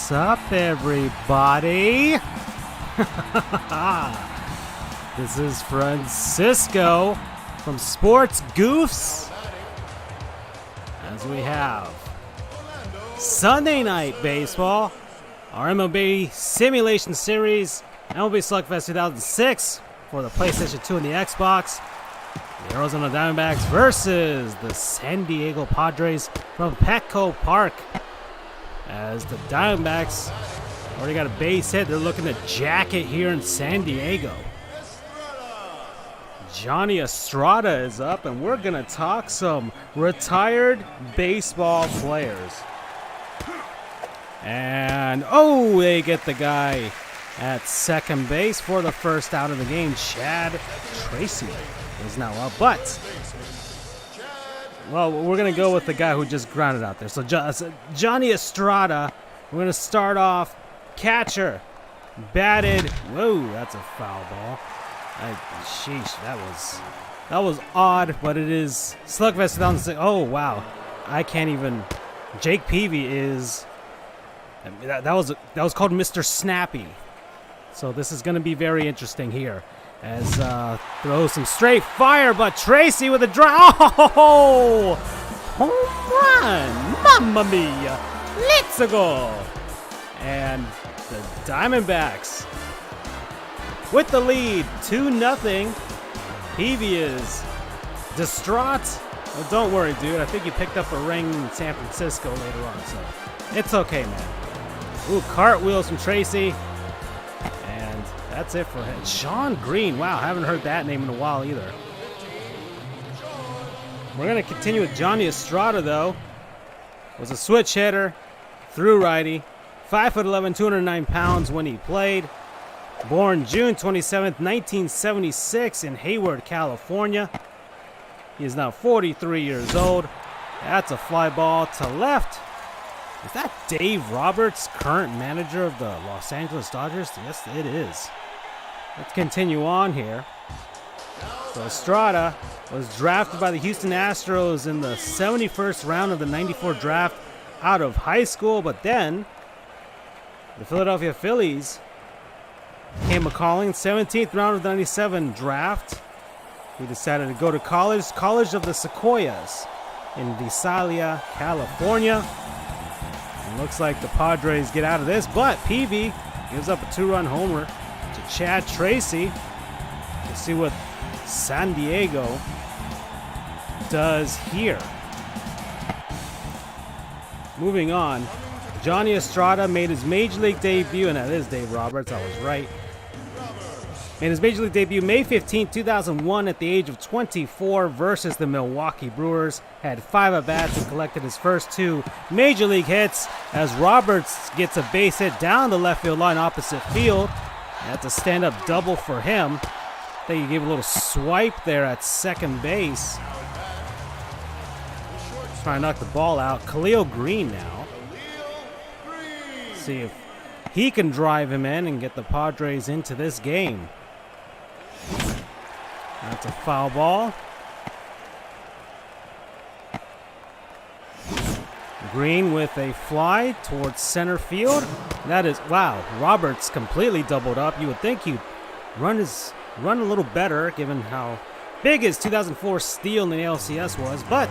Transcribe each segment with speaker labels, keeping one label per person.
Speaker 1: What's up, everybody? This is Francisco from Sports Goofs, as we have Sunday Night Baseball, our MLB Simulation Series, MLB Slugfest 2006 for the PlayStation 2 and the Xbox. The Arizona Diamondbacks versus the San Diego Padres from Petco Park. As the Diamondbacks already got a base hit, they're looking to jack it here in San Diego. Johnny Estrada is up, and we're going to talk some retired baseball players. And, they get the guy at second base for the first out of the game. Chad Tracy is now up, but we're going to go with the guy who just grounded out there. So Johnny Estrada, we're going to start off. Catcher, batted. Whoa, that's a foul ball. Sheesh, that was odd, but it is Slugfest 2006. Oh, wow. I can't even. Jake Peavy is. That was called Mr. Snappy. So this is going to be very interesting here. As throws some straight fire, but Tracy with a drive. Oh, home run! Mamma mia! Let's go! And the Diamondbacks with the lead, 2-0. Peavy is distraught. Well, don't worry, dude. I think he picked up a ring in San Francisco later on, so it's okay, man. Ooh, cartwheels from Tracy. And that's it for him. Sean Green. Wow, haven't heard that name in a while either. We're going to continue with Johnny Estrada, though. Was a switch hitter, through righty. 5'11", 209 pounds when he played. Born June 27th, 1976 in Hayward, California. He is now 43 years old. That's a fly ball to left. Is that Dave Roberts, current manager of the Los Angeles Dodgers? Yes, it is. Let's continue on here. So Estrada was drafted by the Houston Astros in the 71st round of the 94 draft out of high school, but then the Philadelphia Phillies came a-calling. 17th round of the 97 draft. He decided to go to College of the Sequoias in Visalia, California. And looks like the Padres get out of this, but Peavy gives up a 2-run homer to Chad Tracy. We'll see what San Diego does here. Moving on, Johnny Estrada made his Major League debut, and that is Dave Roberts, I was right. Made his Major League debut May 15, 2001 at the age of 24 versus the Milwaukee Brewers. Had 5 at-bats and collected his first 2 Major League hits as Roberts gets a base hit down the left field line opposite field. That's a stand-up double for him. I think he gave a little swipe there at second base. Trying to knock the ball out. Khalil Green now. See if he can drive him in and get the Padres into this game. That's a foul ball. Green with a fly towards center field. That is, wow, Roberts completely doubled up. You would think he'd run a little better given how big his 2004 steal in the ALCS was, but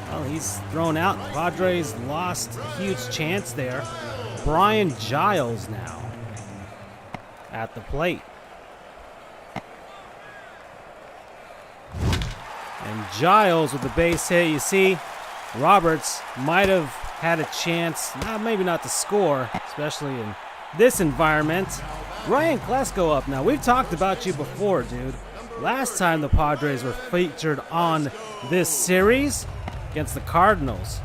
Speaker 1: well, he's thrown out. Padres lost a huge chance there. Brian Giles now at the plate. And Giles with the base hit. You see, Roberts might have had a chance, maybe not to score, especially in this environment. Ryan Klesko up now. We've talked about you before, dude. Last time the Padres were featured on this series against the Cardinals.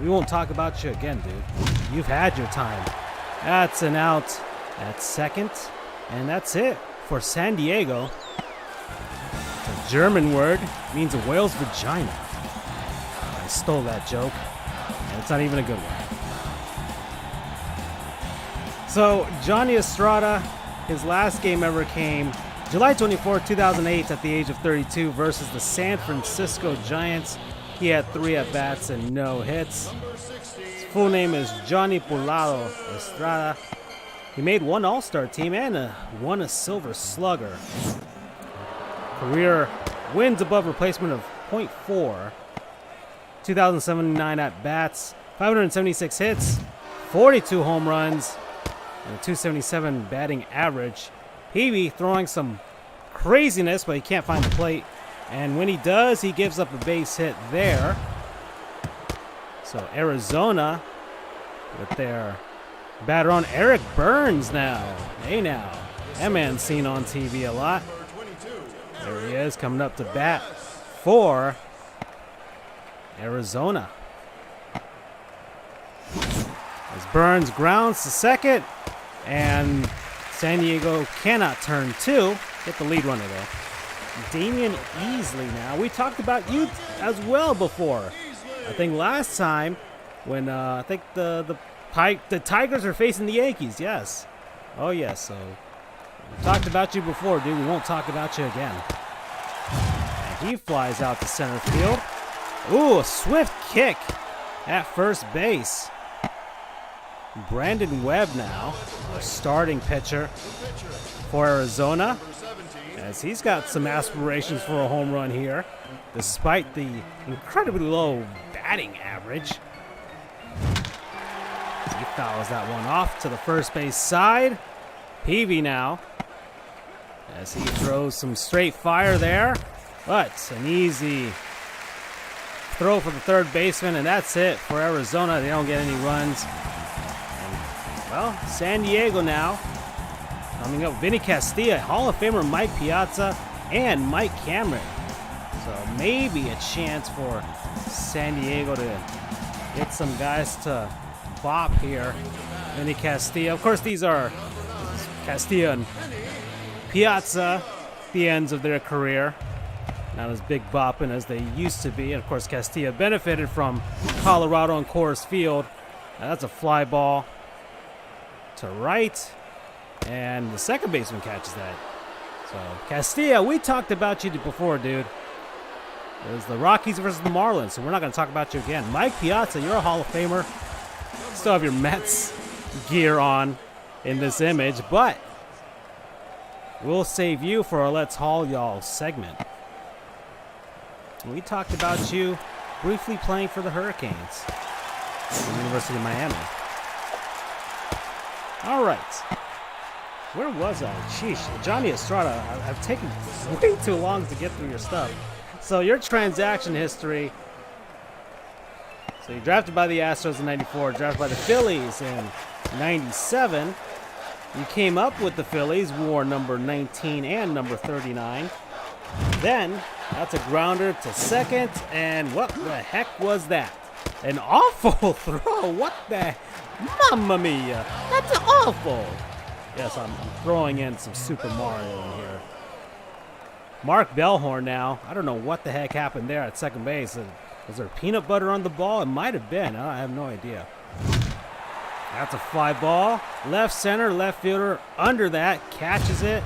Speaker 1: We won't talk about you again, dude. You've had your time. That's an out at second. And that's it for San Diego. It's a German word. It means a whale's vagina. I stole that joke. And it's not even a good one. So, Johnny Estrada, his last game ever came July 24, 2008 at the age of 32 versus the San Francisco Giants. He had 3 at-bats and no hits. His full name is Johnny Pulado Estrada. He made one All-Star team and won a Silver Slugger. Career wins above replacement of .4. 2,079 at-bats, 576 hits, 42 home runs, and a 277 batting average. Peavy throwing some craziness, but he can't find the plate. And when he does, he gives up a base hit there. So Arizona with their batter on Eric Burns now. Hey now, that man's seen on TV a lot. There he is coming up to bat for Arizona. As Burns grounds to second, and San Diego cannot turn two. Get the lead runner though. Damian Easley now. We talked about you as well before. I think last time when I think the Tigers are facing the Yankees. Yes. Oh yes. So we talked about you before, dude. We won't talk about you again. And he flies out to center field. Ooh, a swift kick at first base. Brandon Webb now, our starting pitcher for Arizona, as he's got some aspirations for a home run here, despite the incredibly low batting average. He fouls that one off to the first base side. Peavy now, as he throws some straight fire there, but an easy throw for the third baseman, and that's it for Arizona. They don't get any runs. And, well, San Diego now coming up. Vinny Castilla, Hall of Famer Mike Piazza, and Mike Cameron. So maybe a chance for San Diego to get some guys to bop here. Vinny Castilla. Of course, these are Castilla and Piazza, the ends of their career. Not as big bopping as they used to be. And of course, Castilla benefited from Colorado and Coors Field. Now, that's a fly ball to right. And the second baseman catches that. So, Castilla, we talked about you before, dude. It was the Rockies versus the Marlins, so we're not going to talk about you again. Mike Piazza, you're a Hall of Famer. Still have your Mets gear on in this image, but we'll save you for our Let's Haul Y'all segment. We talked about you briefly playing for the Hurricanes at the University of Miami. All right. Where was I? Sheesh. Johnny Estrada, I've taken way too long to get through your stuff. So your transaction history. So you drafted by the Astros in 94, drafted by the Phillies in 97. You came up with the Phillies, wore number 19 and number 39. Then, that's a grounder to second, and what the heck was that? An awful throw. What the? Mamma mia. That's awful. Yes, I'm throwing in some Super Mario in here. Mark Bellhorn now. I don't know what the heck happened there at second base. Was there peanut butter on the ball? It might have been. I have no idea. That's a fly ball. Left center, left fielder under that. Catches it.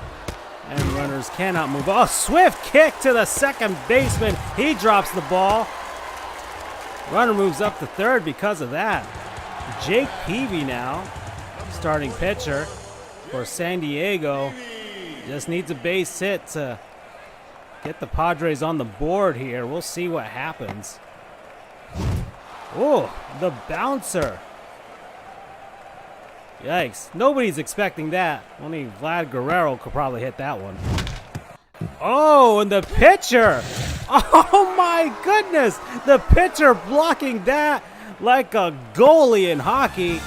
Speaker 1: And runners cannot move. Oh, swift kick to the second baseman. He drops the ball. Runner moves up to third because of that. Jake Peavy now, starting pitcher for San Diego. Just needs a base hit to get the Padres on the board here. We'll see what happens. Oh, the bouncer. Yikes. Nobody's expecting that. Only Vlad Guerrero could probably hit that one. Oh, and the pitcher. Oh, my goodness. The pitcher blocking that like a goalie in hockey.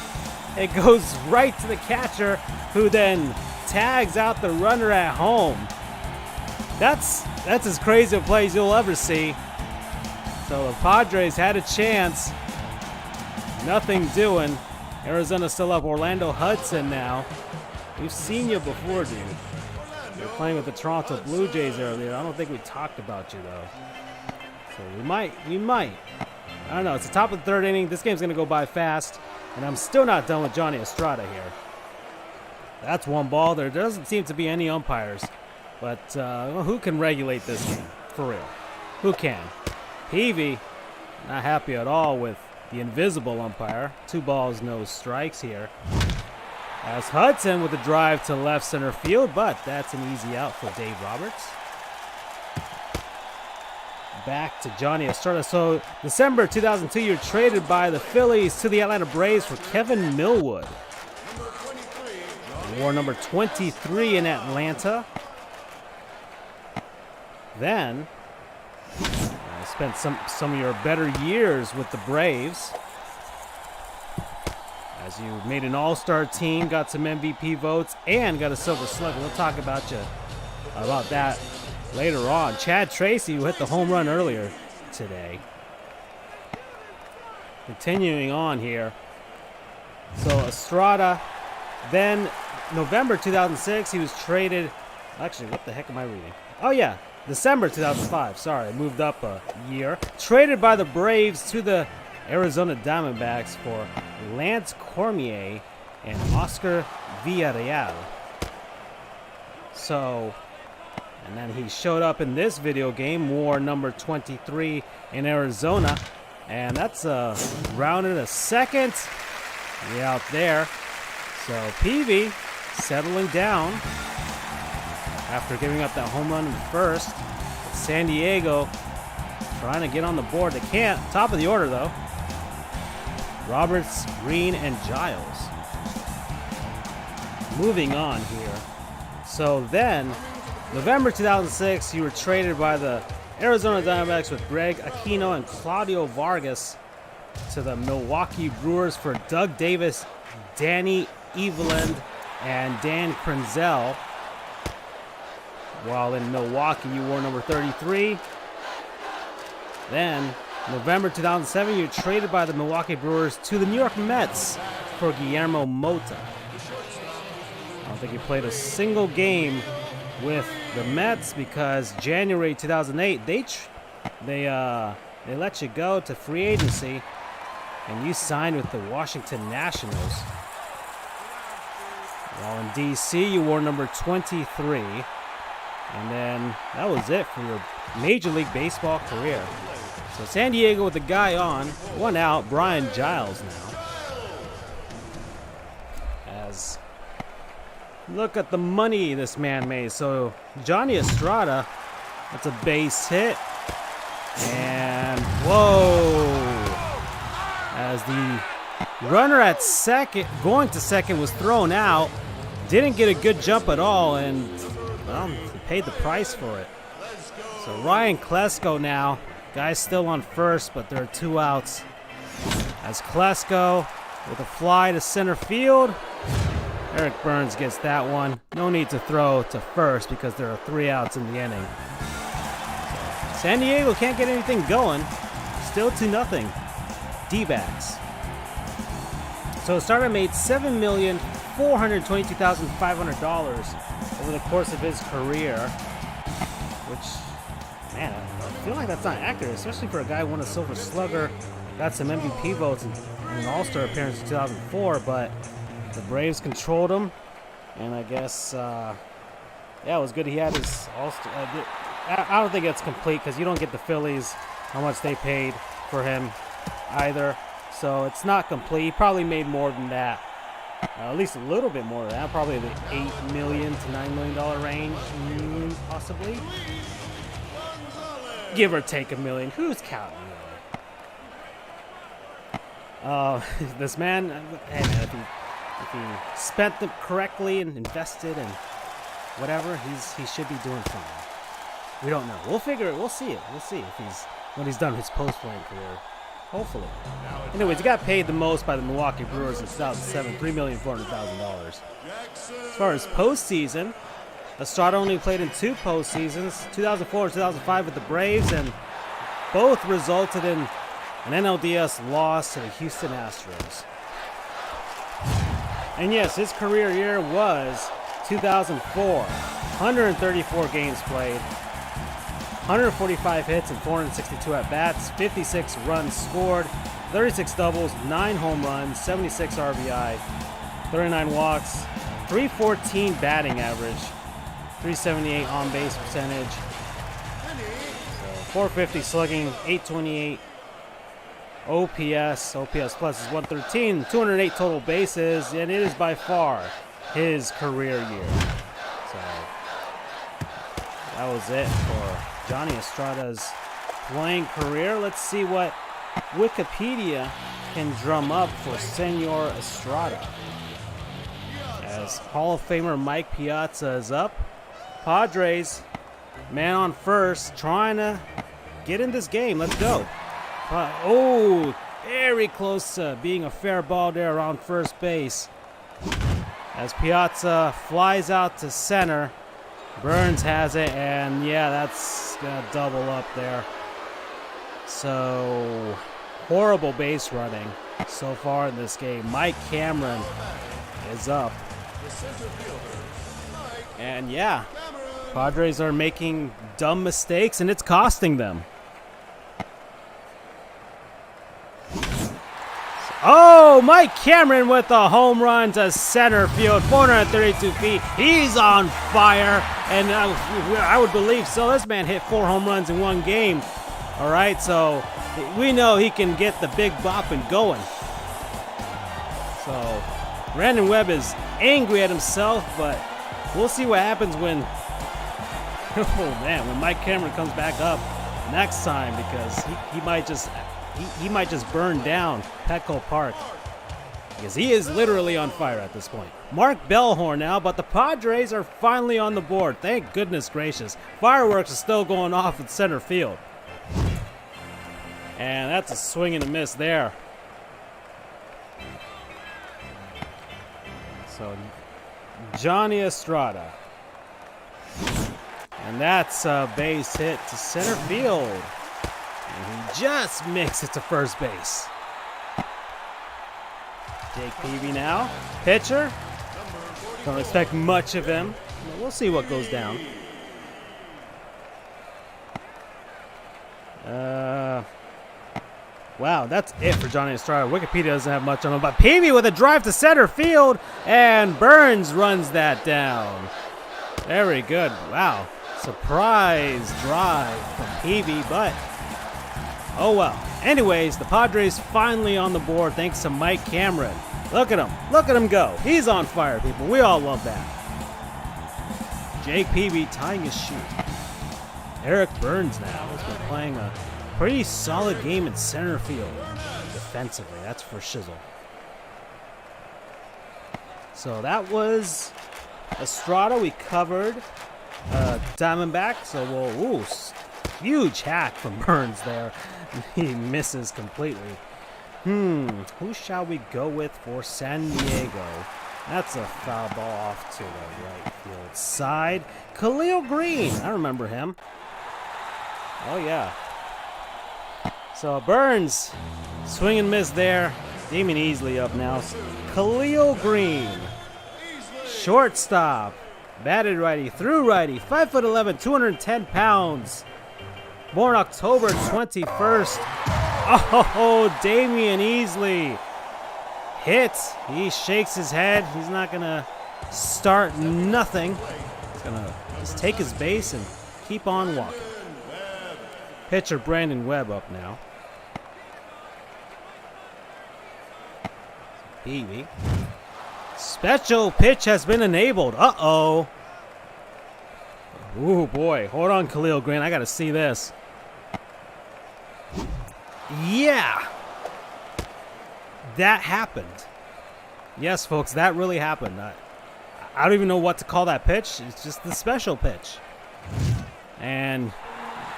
Speaker 1: It goes right to the catcher, who then tags out the runner at home. That's as crazy a play as you'll ever see. So the Padres had a chance. Nothing doing. Arizona still up. Orlando Hudson now. We've seen you before, dude. You're playing with the Toronto Blue Jays earlier. I don't think we talked about you, though. So we might. I don't know. It's the top of the third inning. This game's going to go by fast. And I'm still not done with Johnny Estrada here. That's one ball. There doesn't seem to be any umpires. But who can regulate this game? For real. Who can? Peavy, not happy at all with the invisible umpire. 2 balls, no strikes here. As Hudson with a drive to left center field, but that's an easy out for Dave Roberts. Back to Johnny Estrada. So December 2002, you're traded by the Phillies to the Atlanta Braves for Kevin Millwood. War number 23 in Atlanta. Then spent some of your better years with the Braves, as you made an all-star team, got some MVP votes, and got a Silver Slugger. We'll talk about that later on. Chad Tracy, who hit the home run earlier today. Continuing on here. So Estrada, then November 2006, he was traded. Actually, what the heck am I reading? Oh, yeah. December 2005. Sorry, I moved up a year. Traded by the Braves to the Arizona Diamondbacks for Lance Cormier and Oscar Villarreal. So, and then he showed up in this video game, War number 23 in Arizona. And that's rounded a second. Yeah, out there. So Peavy settling down after giving up that home run in the first. San Diego trying to get on the board. They can't. Top of the order, though. Roberts, Green, and Giles. Moving on here. So then, November 2006, you were traded by the Arizona Diamondbacks with Greg Aquino and Claudio Vargas to the Milwaukee Brewers for Doug Davis, Danny Eveland, and Dan Krenzel. While in Milwaukee, you wore number 33. Then, November 2007, you're traded by the Milwaukee Brewers to the New York Mets for Guillermo Mota. I don't think he played a single game with the Mets because January 2008, they let you go to free agency, and you signed with the Washington Nationals. While in D.C., you wore number 23. And then that was it for your Major League Baseball career. So San Diego with the guy on, 1 out, Brian Giles now. As look at the money this man made. So Johnny Estrada, that's a base hit. And whoa! As the runner at second, going to second, was thrown out. Didn't get a good jump at all, and well, he paid the price for it. So Ryan Klesko now. Guy's still on first, but there are 2 outs. As Klesko with a fly to center field. Eric Burns gets that one. No need to throw to first because there are 3 outs in the inning. San Diego can't get anything going. Still 2-0. D-backs. So Estrada made $7,422,500 over the course of his career, which, man, I feel like that's not accurate, especially for a guy who won a Silver Slugger, got some MVP votes in an All-Star appearance in 2004, but the Braves controlled him, and I guess, yeah, it was good he had his All-Star. I don't think it's complete because you don't get the Phillies how much they paid for him either, so it's not complete. He probably made more than that. At least a little bit more than that, probably the $8 million to $9 million range, possibly. Give or take $1 million. Who's counting? This man, hey man, if he spent them correctly and invested and whatever, he should be doing fine. We don't know. We'll figure it. We'll see it. We'll see if when he's done his post-playing career. Hopefully. Anyways, he got paid the most by the Milwaukee Brewers in 2007, $3,400,000. As far as postseason, Estrada only played in 2 postseasons, 2004 and 2005 with the Braves, and both resulted in an NLDS loss to the Houston Astros. And yes, his career year was 2004. 134 games played, 145 hits and 462 at-bats, 56 runs scored, 36 doubles, 9 home runs, 76 RBI, 39 walks, 314 batting average, 378 on-base percentage, so 450 slugging, 828 OPS plus is 113, 208 total bases, and it is by far his career year. So that was it for Johnny Estrada's playing career. Let's see what Wikipedia can drum up for Senor Estrada. As Hall of Famer Mike Piazza is up. Padres, man on first, trying to get in this game. Let's go. Oh, very close to being a fair ball there around first base. As Piazza flies out to center. Burns has it, and yeah, that's going to double up there. So, horrible base running so far in this game. Mike Cameron is up. And yeah, Padres are making dumb mistakes, and it's costing them. Oh, Mike Cameron with a home run to center field, 432 feet. He's on fire, and I would believe so. This man hit 4 home runs in one game. All right, so we know he can get the big bop and going. So Brandon Webb is angry at himself, but we'll see what happens when, oh man, when Mike Cameron comes back up next time, because he might just burn down Petco Park, because he is literally on fire at this point. Mark Bellhorn now, but the Padres are finally on the board. Thank goodness gracious. Fireworks are still going off in center field. And that's a swing and a miss there. So Johnny Estrada. And that's a base hit to center field. And he just makes it to first base. Jake Peavy now. Pitcher. Don't expect much of him. We'll see what goes down. Wow, that's it for Johnny Estrada. Wikipedia doesn't have much on him, but Peavy with a drive to center field, and Burns runs that down. Very good. Wow. Surprise drive from Peavy, but oh well. Anyways, the Padres finally on the board thanks to Mike Cameron. Look at him. Look at him go. He's on fire, people. We all love that. Jake Peavy tying his shoe. Eric Burns now has been playing a pretty solid game in center field defensively. That's for shizzle. So that was Estrada. We covered Diamondback. So we'll, huge hack from Burns there. He misses completely. Who shall we go with for San Diego? That's a foul ball off to the right field side. Khalil Green. I remember him. Oh, yeah. So Burns, swing and miss there. Damon Easley up now. Khalil Green, shortstop, batted righty, threw righty, 5'11", 210 pounds. Born October 21st. Oh, Damian Easley hits. He shakes his head. He's not going to start nothing. He's going to just take his base and keep on walking. Pitcher Brandon Webb up now. Peavy. Special pitch has been enabled. Uh-oh. Ooh, boy. Hold on, Khalil Green. I got to see this. Yeah. That happened. Yes, folks, that really happened. I don't even know what to call that pitch. It's just the special pitch. And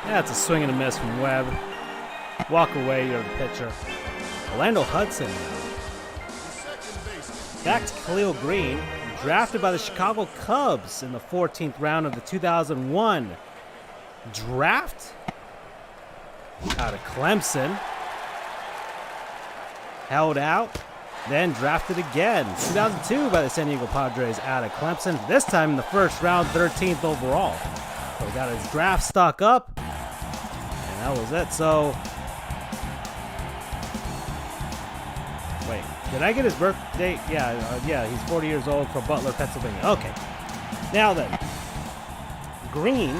Speaker 1: yeah, it's a swing and a miss from Webb. Walk away, you're the pitcher. Orlando Hudson now. Back to Khalil Green, drafted by the Chicago Cubs in the 14th round of the 2001 draft. Out of Clemson. Held out, then drafted again. 2002 by the San Diego Padres out of Clemson. This time in the first round, 13th overall. So we got his draft stock up. And that was it. So, wait, did I get his birthday? Yeah, he's 40 years old from Butler, Pennsylvania. Okay. Now then, Green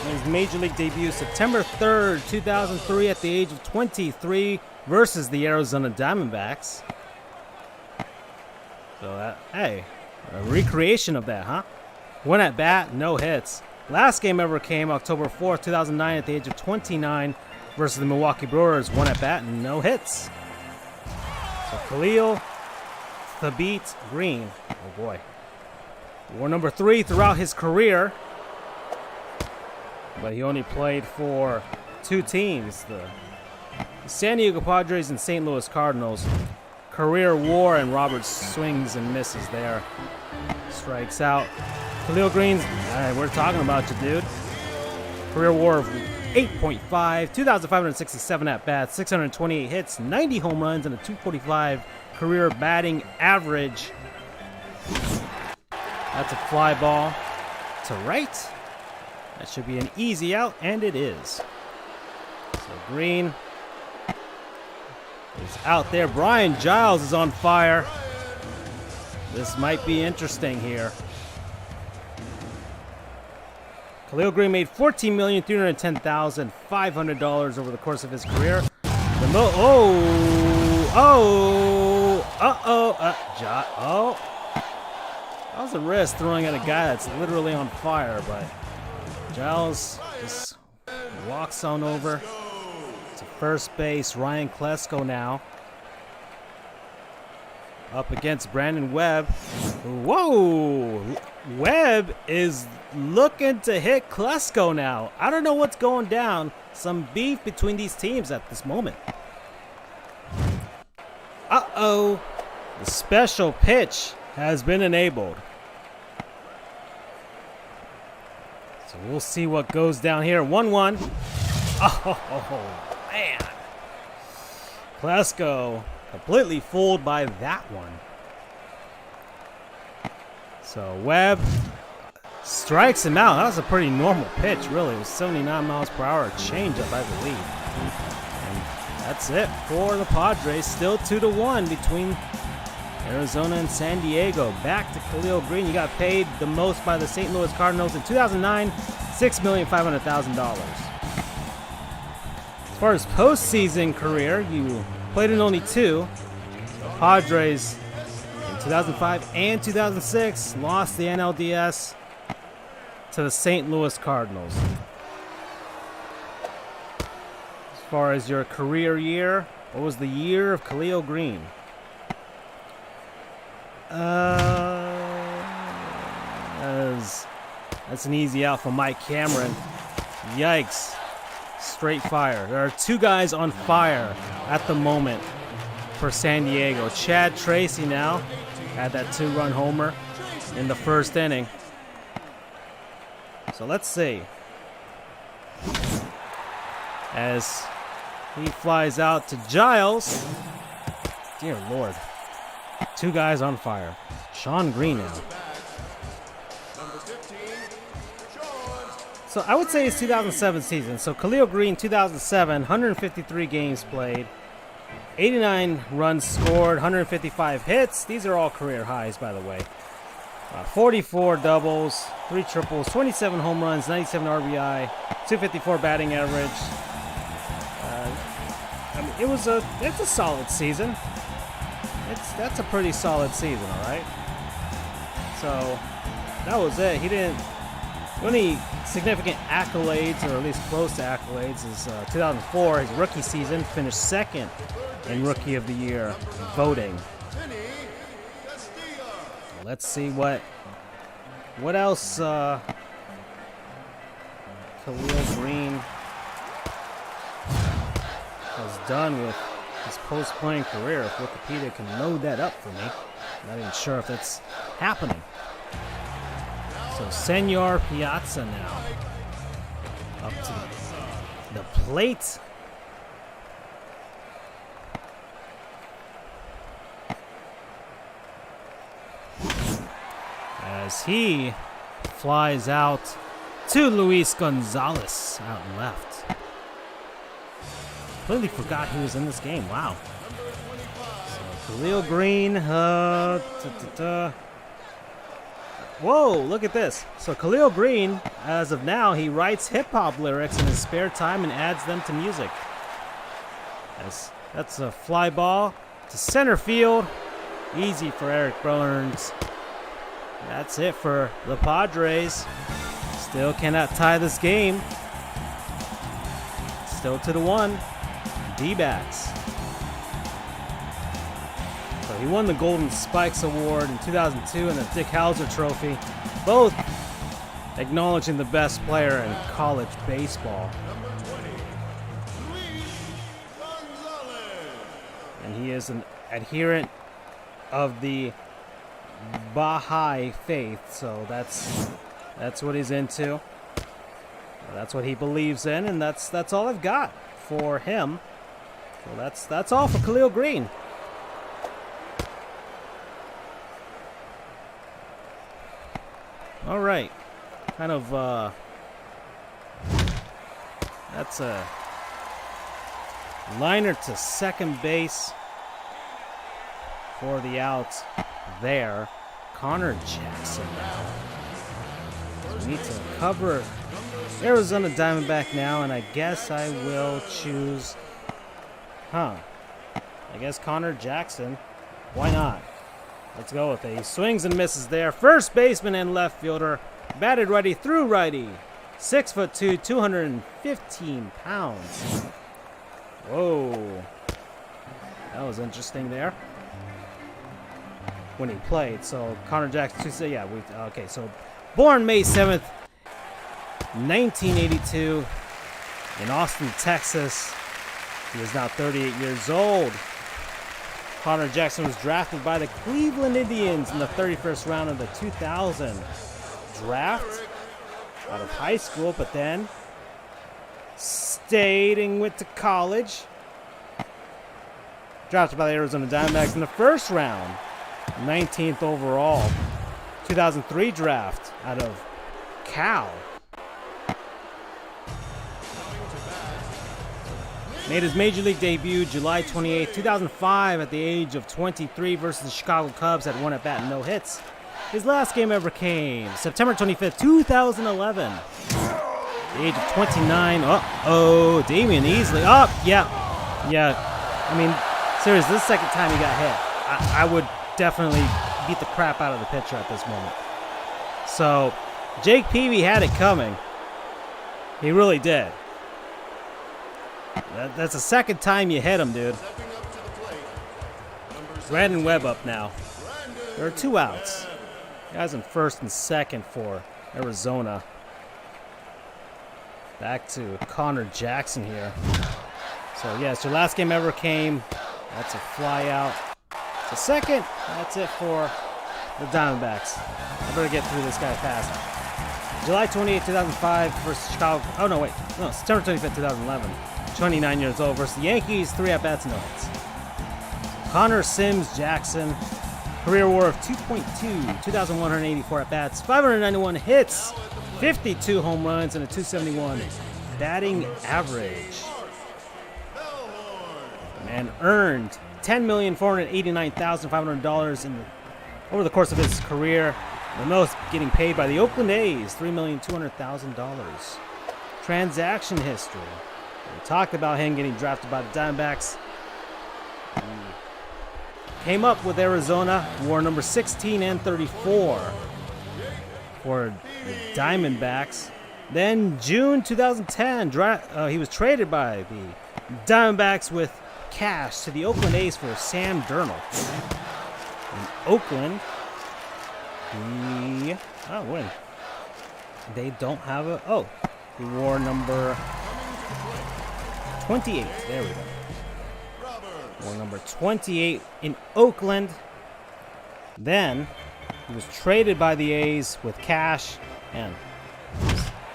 Speaker 1: made his Major League debut September 3rd, 2003 at the age of 23 versus the Arizona Diamondbacks. So hey, a recreation of that, huh? 1 at bat, no hits. Last game ever came October 4th, 2009 at the age of 29 versus the Milwaukee Brewers. 1 at bat, no hits. So Khalil Thabit Green, oh boy. War number 3 throughout his career. But he only played for 2 teams, the San Diego Padres and St. Louis Cardinals. Career WAR, and Robert swings and misses there. Strikes out. Khalil Green's, we're talking about you, dude. Career WAR of 8.5, 2,567 at-bats, 628 hits, 90 home runs, and a 245 career batting average. That's a fly ball to right. That should be an easy out, and it is. So Green is out there. Brian Giles is on fire. This might be interesting here. Khalil Green made $14,310,500 over the course of his career. That was a wrist throwing at a guy that's literally on fire, but Giles just walks on over to first base. Ryan Klesko now up against Brandon Webb. Whoa! Webb is looking to hit Klesko now. I don't know what's going down. Some beef between these teams at this moment. Uh-oh. The special pitch has been enabled. So we'll see what goes down here. 1-1. Oh, man. Klesko completely fooled by that one. So Webb strikes him out. That was a pretty normal pitch, really. It was 79 miles per hour changeup, I believe. And that's it for the Padres. Still 2-1 between Arizona and San Diego. Back to Khalil Green. You got paid the most by the St. Louis Cardinals in 2009, $6,500,000. As far as postseason career, you played in only 2. The Padres in 2005 and 2006 lost the NLDS to the St. Louis Cardinals. As far as your career year, what was the year of Khalil Green? That's an easy out for Mike Cameron. Yikes. Straight fire. There are 2 guys on fire at the moment for San Diego. Chad Tracy now had that 2-run homer in the first inning. So let's see. As he flies out to Giles. Dear Lord. 2 guys on fire. Sean Green now. So I would say it's 2007 season. So Khalil Green, 2007, 153 games played, 89 runs scored, 155 hits. These are all career highs, by the way. 44 doubles, 3 triples, 27 home runs, 97 RBI, 254 batting average. It's a solid season. That's a pretty solid season, all right? So that was it. He didn't. The only significant accolades, or at least close to accolades, is 2004, his rookie season, finished 2nd in Rookie of the Year voting. Let's see what else Khalil Green has done with his post-playing career. If Wikipedia can load that up for me. I'm not even sure if that's happening. So Senor Piazza now up to the plate. As he flies out to Luis Gonzalez out left. Completely forgot he was in this game. Wow. So Khalil Green. Whoa, look at this. So Khalil Green, as of now, he writes hip-hop lyrics in his spare time and adds them to music. As That's a fly ball to center field. Easy for Eric Burns. That's it for the Padres. Still cannot tie this game. Still 2-1. D-backs. So he won the Golden Spikes Award in 2002 and the Dick Hauser Trophy, both acknowledging the best player in college baseball. And he is an adherent of the Baha'i faith, so that's what he's into. That's what he believes in, and that's all I've got for him. So that's all for Khalil Green. All right, kind of that's a liner to second base for the out there. Connor Jackson now. So we need to cover Arizona Diamondback now, and I guess I will choose, I guess Connor Jackson. Why not? Let's go with it. He swings and misses there. First baseman and left fielder. Batted righty through righty. 6'2", 215 pounds. Whoa. That was interesting there when he played. So Connor Jackson, okay, so born May 7th, 1982 in Austin, Texas. He is now 38 years old. Connor Jackson was drafted by the Cleveland Indians in the 31st round of the 2000 draft out of high school, but then stayed and went to college. Drafted by the Arizona Diamondbacks in the first round, 19th overall, 2003 draft out of Cal. Made his Major League debut July 28, 2005 at the age of 23 versus the Chicago Cubs, had one at-bat and no hits. His last game ever came September 25th, 2011. At the age of 29. Damian Easley. Yeah. I mean, seriously, this is the second time he got hit. I would definitely beat the crap out of the pitcher at this moment. So, Jake Peavy had it coming. He really did. That's the second time you hit him, dude. Brandon Webb up now. There are two outs. Guys in first and second for Arizona. Back to Connor Jackson here. So, yes, your last game ever came. That's a fly out. So, second, that's it for the Diamondbacks. I better get through this guy fast. July 28, 2005 versus Chicago. September 25th, 2011. 29 years old versus the Yankees. 3 at-bats, no hits. Connor Sims Jackson. Career WAR of 2.2. 2,184 at-bats. 591 hits. 52 home runs and a 271 batting average. And earned $10,489,500 over the course of his career. The most getting paid by the Oakland A's, $3,200,000. Transaction history. We talked about him getting drafted by the Diamondbacks. He came up with Arizona, wore number 16 and 34 for the Diamondbacks. Then June 2010, he was traded by the Diamondbacks with cash to the Oakland A's for Sam Darnold. In Oakland, they don't have he wore number 28. There we go. Wore number 28 in Oakland. Then he was traded by the A's with cash, and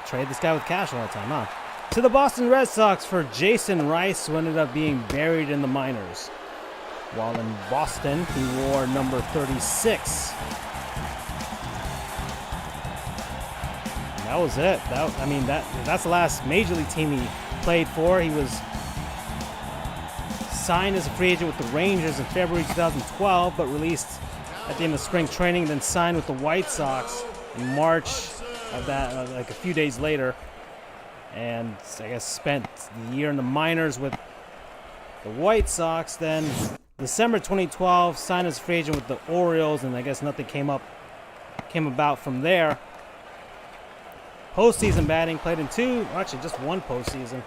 Speaker 1: trade this guy with cash all the time, huh? To the Boston Red Sox for Jason Rice, who ended up being buried in the minors. While in Boston, he wore number 36. And that was it. That's the last major league team he played for. He was signed as a free agent with the Rangers in February 2012, but released at the end of spring training, then signed with the White Sox in March of that, like a few days later. And I guess spent the year in the minors with the White Sox. Then December 2012, signed as a free agent with the Orioles, and I guess nothing came about from there. Postseason batting, played in just one postseason.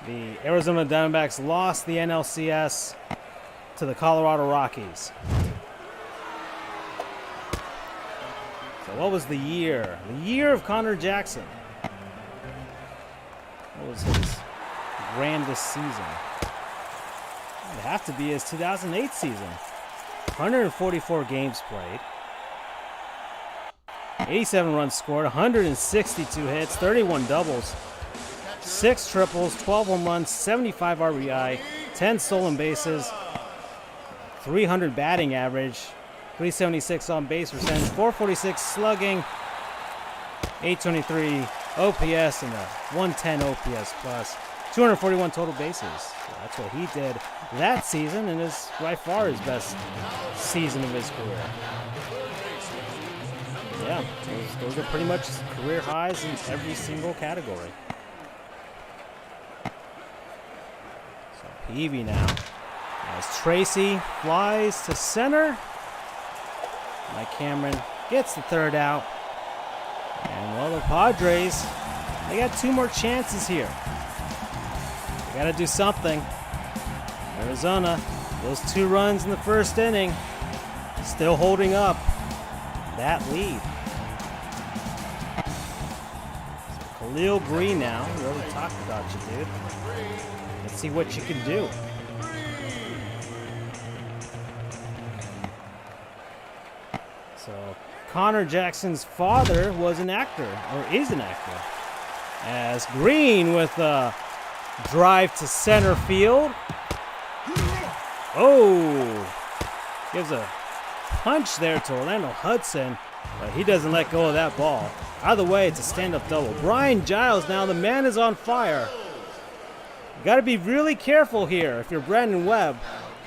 Speaker 1: The Arizona Diamondbacks lost the NLCS to the Colorado Rockies. So what was the year? The year of Connor Jackson. What was his grandest season? It'd have to be his 2008 season. 144 games played. 87 runs scored, 162 hits, 31 doubles, 6 triples, 12 home runs, 75 RBI, 10 stolen bases, 300 batting average, 376 on base percentage, 446 slugging, 823 OPS, and a 110 OPS plus, 241 total bases. So that's what he did that season, and is by far his best season of his career. Yeah, those are pretty much career highs in every single category. So Peavy now, as Tracy flies to center. Mike Cameron gets the third out. And well, the Padres, they got 2 more chances here. They got to do something. Arizona, those 2 runs in the first inning, still holding up that lead. So Khalil Green now. We already talked about you, dude. Let's see what you can do. So Connor Jackson's father was an actor, or is an actor. As Green with a drive to center field. Oh! Gives a punch there to Orlando Hudson, but he doesn't let go of that ball. Either way, it's a stand-up double. Brian Giles now, the man is on fire. You got to be really careful here if you're Brandon Webb,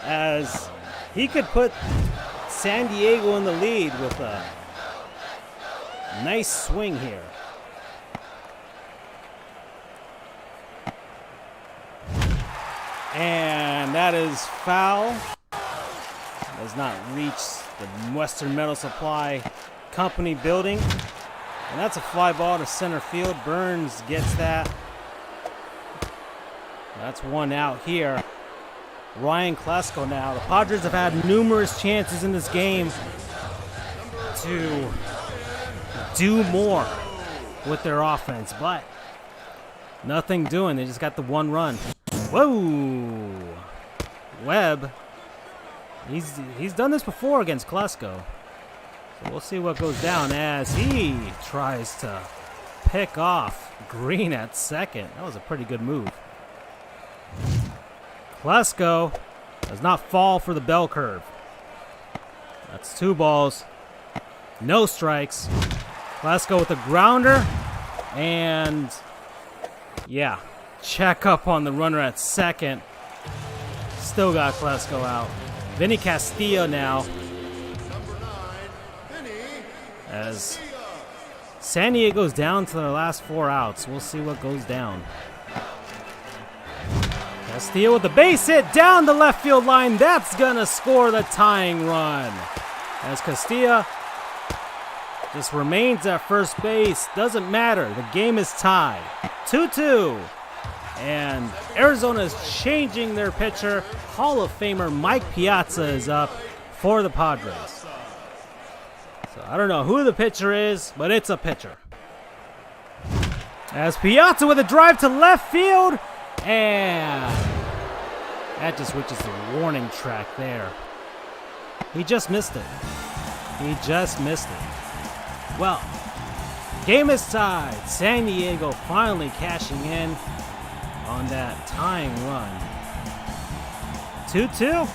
Speaker 1: as he could put San Diego in the lead with a nice swing here. And that is foul. Does not reach the Western Metal Supply Company building. And that's a fly ball to center field. Burns gets that. That's 1 out here. Ryan Klesko now. The Padres have had numerous chances in this game to do more with their offense, but nothing doing. They just got the 1 run. Whoa! Webb. He's done this before against Klesko. So we'll see what goes down as he tries to pick off Green at second. That was a pretty good move. Klesko does not fall for the bell curve. That's 2 balls. No strikes. Klesko with a grounder. And yeah, check up on the runner at second. Still got Klesko out. Vinny Castillo now, as San Diego's down to their last 4 outs. We'll see what goes down. Castillo with the base hit down the left field line. That's gonna score the tying run. As Castillo just remains at first base. Doesn't matter. The game is tied. 2-2. And Arizona is changing their pitcher. Hall of Famer Mike Piazza is up for the Padres. So I don't know who the pitcher is, but it's a pitcher. As Piazza with a drive to left field. And that just reaches the warning track there. He just missed it. He just missed it. Well, game is tied. San Diego finally cashing in on that tying run. 2-2.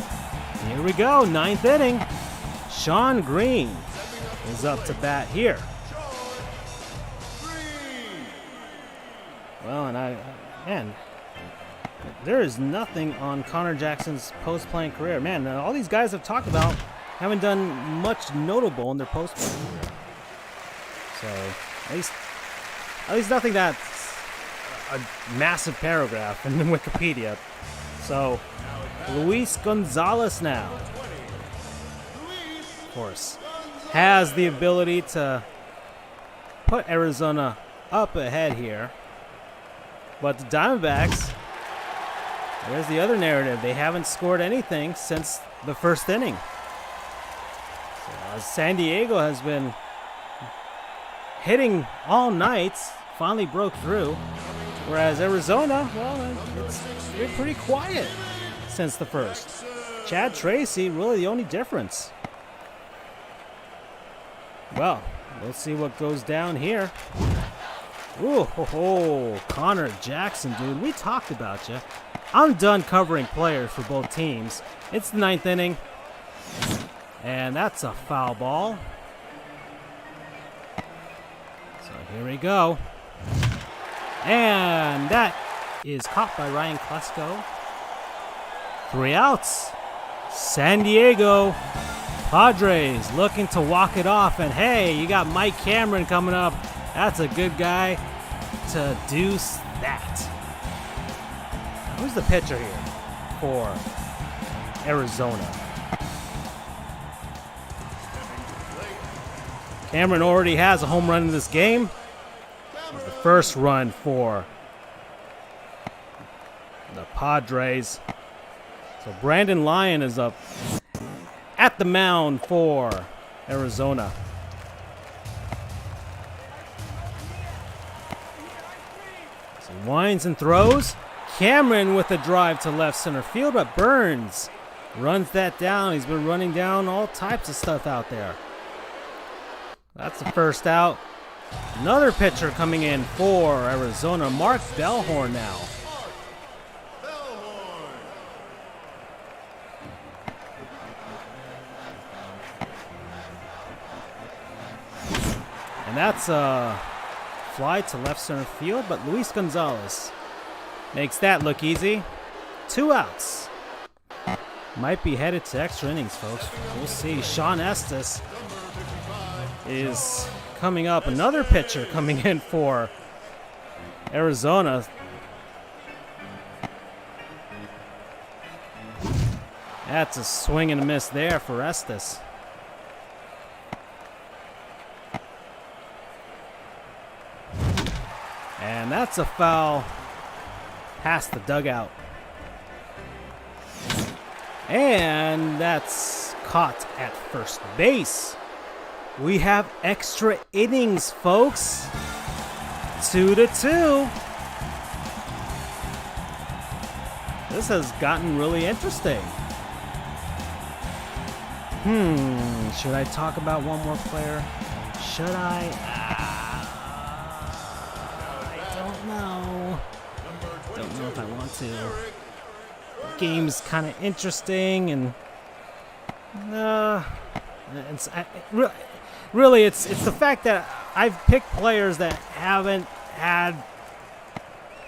Speaker 1: Here we go, 9th inning. Sean Green is up to bat here. Well, man, there is nothing on Connor Jackson's post-playing career. Man, all these guys have talked about haven't done much notable in their post-playing career. So, at least nothing that's a massive paragraph in Wikipedia. So Luis Gonzalez now. Of course, has the ability to put Arizona up ahead here. But the Diamondbacks, there's the other narrative. They haven't scored anything since the first inning. So, San Diego has been hitting all night, finally broke through. Whereas Arizona, well, it's been pretty quiet since the first. Chad Tracy, really the only difference. Well, we'll see what goes down here. Ooh, ho, ho. Connor Jackson, dude, we talked about you. I'm done covering players for both teams. It's the 9th inning, and that's a foul ball. So here we go. And that is caught by Ryan Klesko. 3 outs. San Diego Padres looking to walk it off. And hey, you got Mike Cameron coming up. That's a good guy to deuce that. Who's the pitcher here for Arizona? Cameron already has a home run in this game. The first run for the Padres. So Brandon Lyon is up at the mound for Arizona. So he winds and throws. Cameron with a drive to left center field, but Burns runs that down. He's been running down all types of stuff out there. That's the first out. Another pitcher coming in for Arizona, Mark Bellhorn now. And that's a fly to left center field, but Luis Gonzalez makes that look easy. 2 outs. Might be headed to extra innings, folks. We'll see. Sean Estes is coming up. Another pitcher coming in for Arizona. That's a swing and a miss there for Estes. And that's a foul past the dugout. And that's caught at first base. We have extra innings, folks. 2-2. This has gotten really interesting. Should I talk about one more player? Should I? I don't know. Don't know if I want to. The game's kind of interesting, and really, it's the fact that I've picked players that haven't had,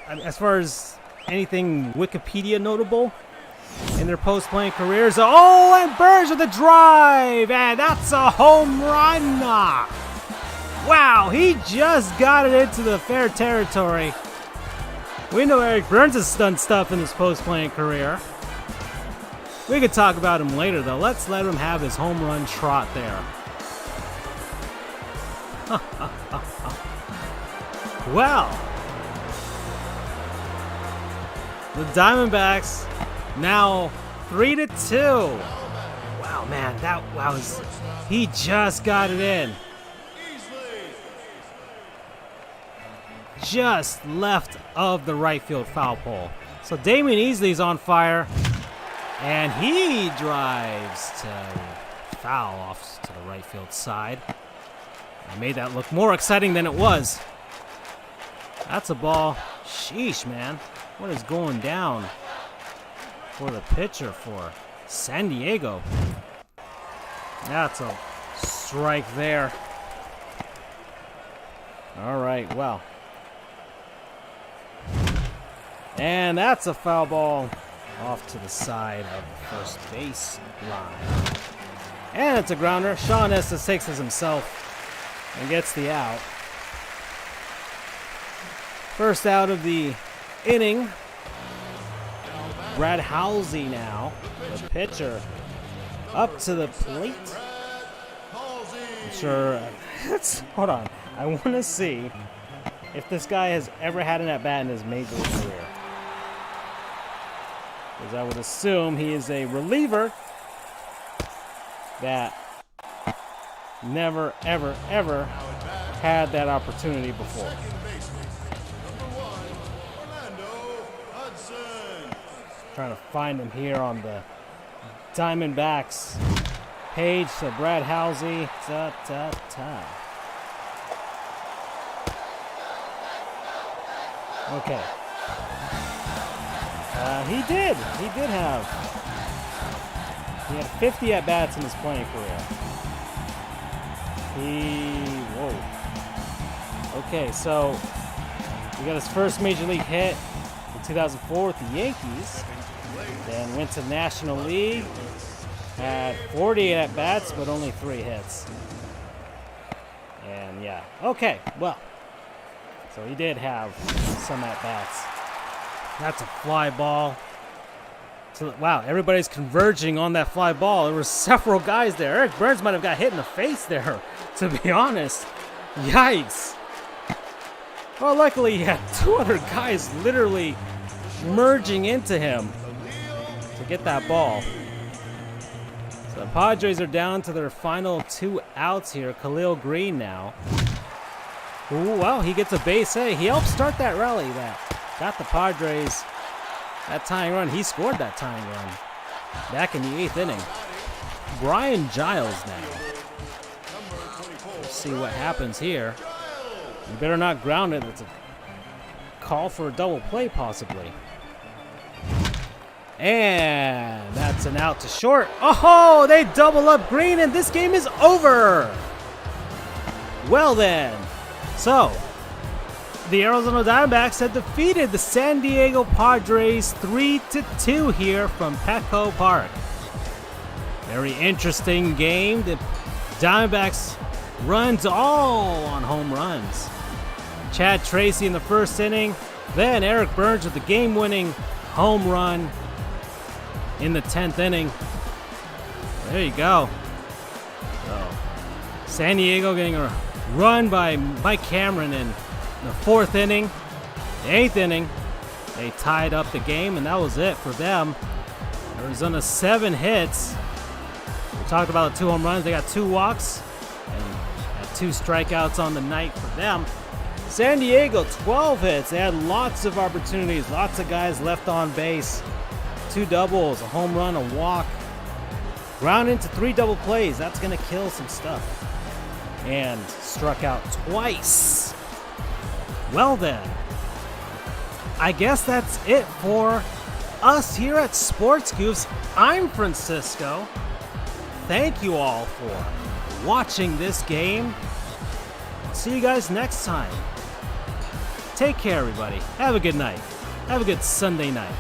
Speaker 1: as far as anything Wikipedia notable in their post-playing careers. Oh, and Burns with a drive, and that's a home run. Wow, he just got it into the fair territory. We know Eric Burns has done stuff in his post-playing career. We could talk about him later, though. Let's let him have his home run trot there. Well, the Diamondbacks now 3-2. Wow, man, that was, he just got it in. Just left of the right field foul pole. So Damian Easley's on fire, and he drives to foul off to the right field side. I made that look more exciting than it was. That's a ball. Sheesh, man. What is going down for the pitcher for San Diego? That's a strike there. All right, well. And that's a foul ball off to the side of the first base line. And it's a grounder. Sean Estes takes it himself and gets the out. First out of the inning. Brad Halsey now, the pitcher, up to the plate. I'm sure. Hold on. I want to see if this guy has ever had an at-bat in his major league career. Because I would assume he is a reliever that never, ever, ever had that opportunity before. Trying to find him here on the Diamondbacks page. So Brad Halsey. Okay. He did have. He had 50 at-bats in his playing career. Okay, so he got his first major league hit in 2004 with the Yankees. Then went to National League. Had 48 at-bats, but only 3 hits. And yeah, okay, well. So he did have some at-bats. That's a fly ball. So, wow, everybody's converging on that fly ball. There were several guys there. Eric Burns might have got hit in the face there, to be honest. Yikes. Well, luckily he had 2 other guys literally merging into him to get that ball. So the Padres are down to their final 2 outs here. Khalil Green now. Ooh, well, he gets a base hit. He helped start that rally that got the Padres that tying run. He scored that tying run back in the 8th inning. Brian Giles now. Let's see what happens here. You better not ground it. It's a call for a double play possibly. And that's an out to short. Oh, they double up Green and this game is over. Well then. So, the Arizona Diamondbacks had defeated the San Diego Padres 3-2 here from Petco Park. Very interesting game. The Diamondbacks runs all on home runs. Chad Tracy in the first inning. Then Eric Burns with the game-winning home run in the 10th inning. There you go. So, San Diego getting a run by Mike Cameron in the 4th inning. The 8th inning, they tied up the game, and that was it for them. Arizona 7 hits. We talked about the 2 home runs. They got 2 walks and had 2 strikeouts on the night for them. San Diego, 12 hits. They had lots of opportunities, lots of guys left on base. 2 doubles, a home run, a walk. Ground into 3 double plays. That's going to kill some stuff. And struck out twice. Well then, I guess that's it for us here at Sports Goofs. I'm Francisco. Thank you all for watching this game. See you guys next time. Take care, everybody. Have a good night. Have a good Sunday night.